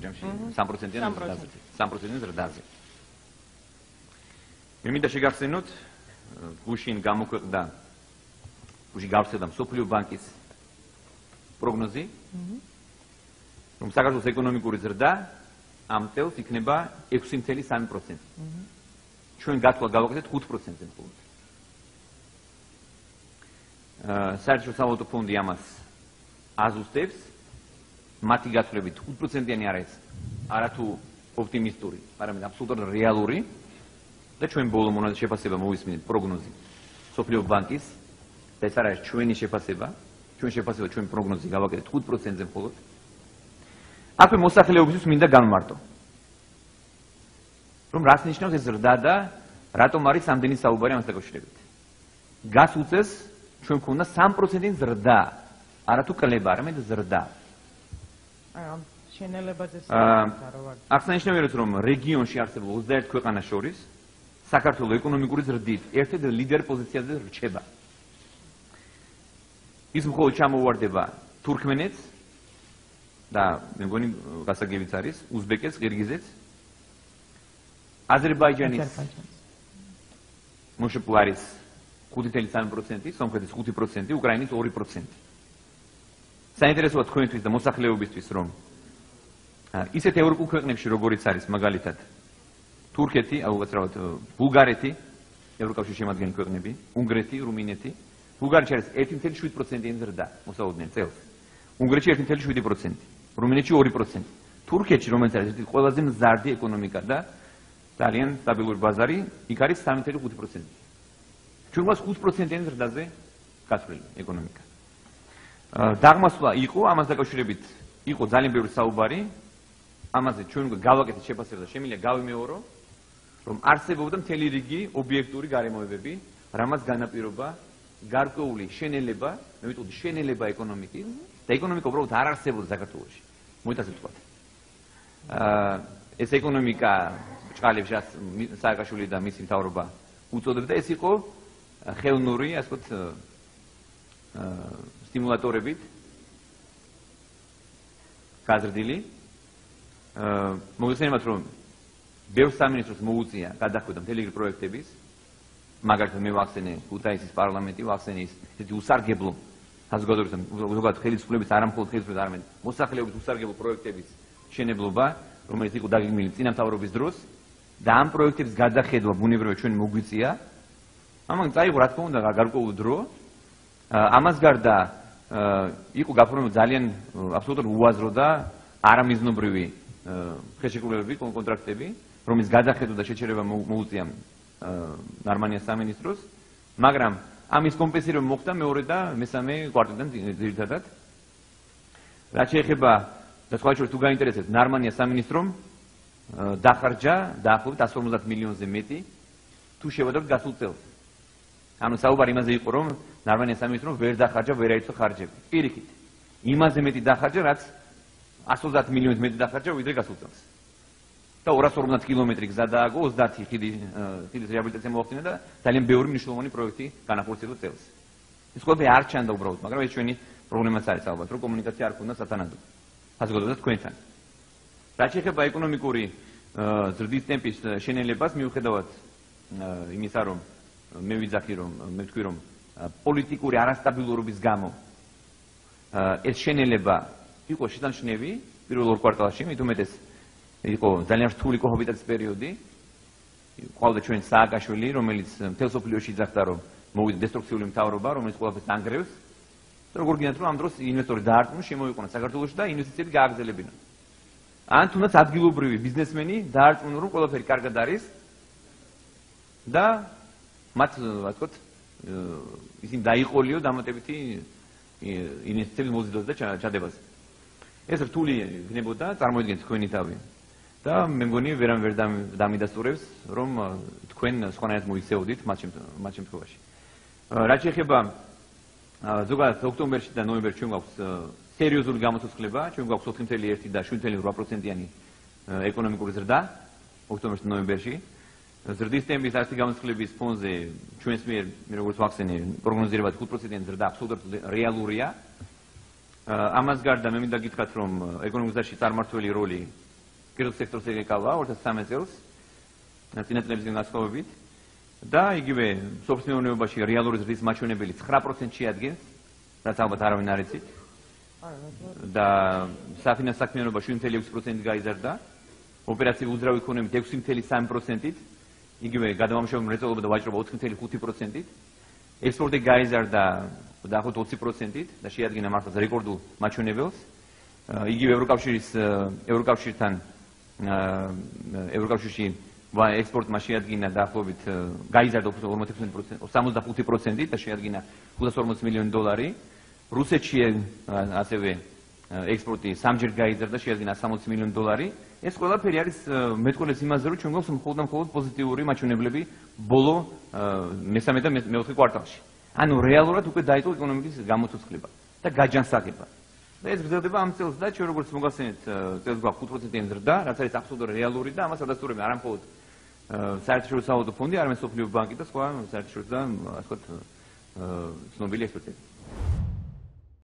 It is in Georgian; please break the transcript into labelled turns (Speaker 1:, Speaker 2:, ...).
Speaker 1: ჯამში 3%-იან ზრდაზე. 3%-იან ზრდაზე. მე მინდა შეგახსენოთ, გუშინ გამოქვეყნდა გუშინ გავრცელდა მსოფლიო ბანკის პროგნოზი, რომ საქართველოს ეკონომიკური ზრდა ამ წელს იქნება 6.3%. ჩვენ გათვლა გავაკეთეთ 5%-ზე მხოლოდ. საერთო სავალუტო ფონდი ამას აზუსტებს, მათი გათვლებით 5%-იანი არის არათუ ოპტიმისტური, არამედ აბსოლუტურად რეალური და ჩვენ ბოლო მონათის შეფასება მოვისმინეთ პროგნოზი მსოფლიო ბანკის და ეს არის ჩვენი შეფასება, ჩვენ პროგნოზი გავაკეთეთ 5%-ზე მხოლოდ. აქვე მოსახლეობისთვის მინდა განვმარტო, რომ რას ნიშნავს ეს ზრდა და რატომ არის ამდენი საუბარი ამას დაკავშირებით. გასულ წელს ჩვენ გვქონდა 3%-იანი ზრდა, არათუ კლება, არამედ ზრდა. აღსანიშნავია, რომ რეგიონში არსებულ 21 ქვეყანას შორის საქართველოს ეკონომიკური ზრდით ერთ-ერთ ლიდერ პოზიციაზე რჩება. ის მხოლოდ ჩამოუვარდება თურქმენეთს და მე მგონი გასაგებიც არის უზბეკეთს, ყირგიზეთს, აზერბაიჯანის მოშპო არის 5.3%, სომხეთის 5%, უკრაინის 2%. საინტერესოა თქვენთვის და მოსახლეობისთვის, რომ ისეთ ევროპულ ქვეყნებში, როგორიც არის მაგალითად თურქეთი, უცრავად ბულგარეთი, ევროკავშირის შემადგენელი ქვეყნები, უნგრეთი, რუმინეთი, ბულგარეთში არის 1.7%-იანი ზრდა მოსაოდნელი წელს. უნგრეთში 1.7%, რუმინეთში 2%. თურქეთში, რომელიც არის ერთ-ერთი ყველაზე მზარდი ეკონომიკა და ძალიან სტაბილური ბაზარი, იქ არის 3.5%. ჩვენ გვაქვს 5%-იანი ზრდაზე გაწვრილი ეკონომიკა. დაღმასვლა იყო ამას დაკავშირებით, იყო ძალიან ბევრი საუბარი, ამაზე ჩვენ გავაკეთეთ შეფასება და შემიძლია გავიმეორო, რომ არსებობდა მთელი რიგი ობიექტური გარემოებები, რამაც განაპირობა გარკვეული შენელება, მე ვიტყოდი შენელება ეკონომიკის და ეკონომიკა უბრალოდ არ არსებობდა საქართველოში. მოიცა ასე ვთქვათ. ეს ეკონომიკა ჭყალებს, რაც სააკაშვილი და მისი მთავრობა უწოდებდა, ეს იყო ხელოვნური, ასე ვთქვათ, სტიმულატორებით გაზრდილი. მოგესალმებით, რომ ბევრ სამინისტროს მოუწია გადახვედა მთელი რიგი პროექტების, მაგალითად მე ვახსენე ქუთაისის პარლამენტი, ვახსენე ესეთი უსარგებლო საზოგადოებრივი ხელისუფლების, არა მხოლოდ ხელისუფლების, არამედ მოსახლეობის უსარგებლო პროექტების შენებლობა, რომელიც იყო დაგეგმილი წინამთავრობის დროს და ამ პროექტების გადახედვა ბუნებრივად ჩვენ მოგვიწია. ამან წაიღო რა თქმა უნდა გარკვეული დრო. ამას გარდა იყო გაფორმებული ძალიან აბსოლუტურად უაზრო და არამიზნობრივი ხელშეკრულებები, კონტრაქტები, რომლის გადახედვა და შეჩერება მოუწია ნარმანიას სამინისტროს, მაგრამ ამის კომპენსირება მოხდა მეორე და მესამე კვარტალიდან ძირითადად. რაც შეეხება და სხვა შორის თუ გაინტერესებთ, ნარმანიას სამინისტრომ დახარჯა დაახლოებით 150 მილიონზე მეტი თუ შევადარებთ გასულ წელს. ანუ საუბარი იმაზე იყო, რომ ნარმანიას სამინისტრომ ვერ დახარჯა ვერაიცო ხარჯები. პირიქით, იმაზე მეტი დახარჯა, რაც 130 მილიონით მეტი დახარჯა ვიდრე გასულ წელს. და 250 კილომეტრი გზა დააგო, 30 ხიდის რეაბილიტაცია მოახდინა და ძალიან ბევრი მნიშვნელოვანი პროექტი განახორციელა წელს. ეს ყველაფერი არ ჩანდა უბრალოდ, მაგრამ ეს ჩვენი პრობლემაც არის ალბათ, რომ კომუნიკაცია არ ქონდა სათანადო. საზოგადოებასთან თქვენთან. რაც შეეხება ეკონომიკური ზრდის ტემპის შენელებას, მიუხედავად იმისა, რომ მე ვიძახი, რომ მე ვთქვი, რომ პოლიტიკური არასტაბილურობის გამო ეს შენელება იყო შესამჩნევი პირველ ორ კვარტალში, მით უმეტეს იყო ძალიან რთული კოჰობიტაციის პერიოდი. ყავდა ჩვენ სააკაშვილი, რომელიც მთელ სოფლიოში იძახდა, რომ მოვიდა დესტრუქციული მთავრობა, რომელიც ყველაფერს ანგრევს. როგორ გინდათ, რომ ამ დროს ინვესტორი დაარწმუნოს, შემოიყვანა საქართველოში და ინვესტიციები გააგრძელებინა. ან თუნდაც ადგილობრივი ბიზნესმენი დაარწმუნა, რომ ყველაფერი კარგად არის და მათ, რა ვთქვათ, ისინი დაიყოლიო დამატებითი ინვესტიციების მოზიდვაზე და ჩადებაზე. ეს რთული იქნებოდა, წარმოიდგინეთ თქვენი თავი. და მე მგონი ვერამ ვერ დამიდასტურებს, რომ თქვენ სხვანაირად მოიქცეოდით მათ შემთხვევაში. რაც შეეხება ზოგადად ოქტომბერში და ნოემბერში ჩვენ გვაქვს სერიოზული გამოცოცხლება, ჩვენ გვაქვს 4.1 და 7.8%-იანი ეკონომიკური ზრდა ოქტომბერში და ნოემბერში. ზრდის ტემპის ასეთი გამოცდილების ფონზე ჩვენს მიერ, როგორც ვახსენე, პროგნოზირებად 5%-იანი ზრდა აბსოლუტურად რეალურია. ამას გარდა მე მინდა გითხრათ, რომ ეკონომიკის ზრდაში წარმართველი როლი კერძო სექტორს ეკავა 2013 წელს წინა წლებისგან განსხვავებით და იგივე სოფლის მეურნეობაში რეალური ზრდის მაჩვენებელი 9% შეადგენს, რაც ალბათ არავინ არ იცით. და საფინანსო საქმიანობა 7.6% გაიზარდა, ოპერაციული უძრავი ქონებით 6.3%-ით, იგივე გადამამუშავებელი მრეწველობა და ვაჭრობა 4.5%-ით, ექსპორტი გაიზარდა დაახლოებით 20%-ით და შეადგენა მართლაც რეკორდულ მაჩვენებელს. იგივე ევროკავშირში ექსპორტმა შეადგინა დაახლოებით გაიზარდა 65%-ით და შეადგინა $540 მილიონი. რუსეთში ასევე ექსპორტი სამჯერ გაიზარდა, შეადგინა $160 მილიონი. ეს ყველაფერი არის მეტყველებს იმაზე, რომ ჩვენ გვაქვს მხოლოდ პოზიტიური მაჩვენებლები ბოლო მესამე და მეოთხე კვარტალში. ანუ რეალურად უკვე დაიწყო ეკონომიკის გამოცოცხლება და გაჯანსაღება. და ეს გრძელდება ამ წელს და ჩვენ როგორც მოგახსენეთ, წელს გვაქვს 5%-იანი ზრდა, რაც არის აბსოლუტურად რეალური და ამას ადასტურებენ არა მხოლოდ საერთაშორისო ვალუტა ფონდი, არამედ მსოფლიო ბანკი და სხვა საერთაშორისო და ასე ვთქვათ ცნობილი ექსპერტები.